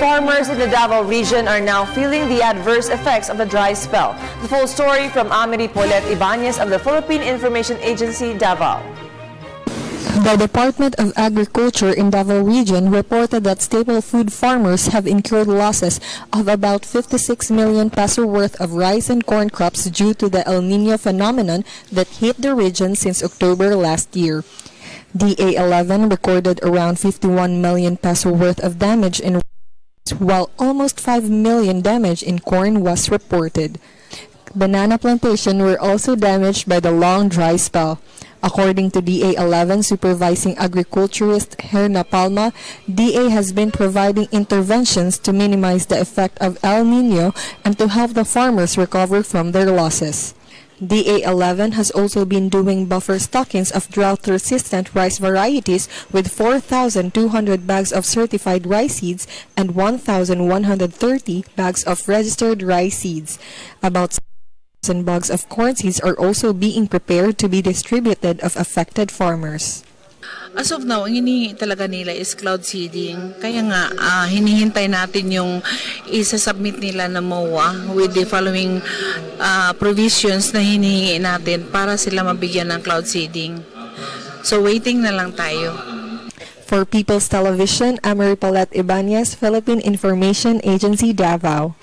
Farmers in the Davao region are now feeling the adverse effects of the dry spell. The full story from Amiri Polet Ibanez of the Philippine Information Agency, Davao. The Department of Agriculture in Davao Region reported that staple food farmers have incurred losses of about 56 million peso worth of rice and corn crops due to the El Nino phenomenon that hit the region since October last year. DA11 recorded around 51 million peso worth of damage in rice, while almost 5 million damage in corn was reported. Banana plantations were also damaged by the long dry spell. According to DA11 Supervising Agriculturist Herna Palma, DA has been providing interventions to minimize the effect of El Nino and to help the farmers recover from their losses. DA11 has also been doing buffer stockings of drought-resistant rice varieties with 4,200 bags of certified rice seeds and 1,130 bags of registered rice seeds. About and bags of corn seeds are also being prepared to be distributed of affected farmers. As of now, ang hinihingi talaga nila is cloud seeding. Kaya nga, hinihintay natin yung isa-submit nila na MOA with the following provisions na hinihingi natin para sila mabigyan ng cloud seeding. So, waiting na lang tayo. For People's Television, Amiri Polet Ibanez, Philippine Information Agency, Davao.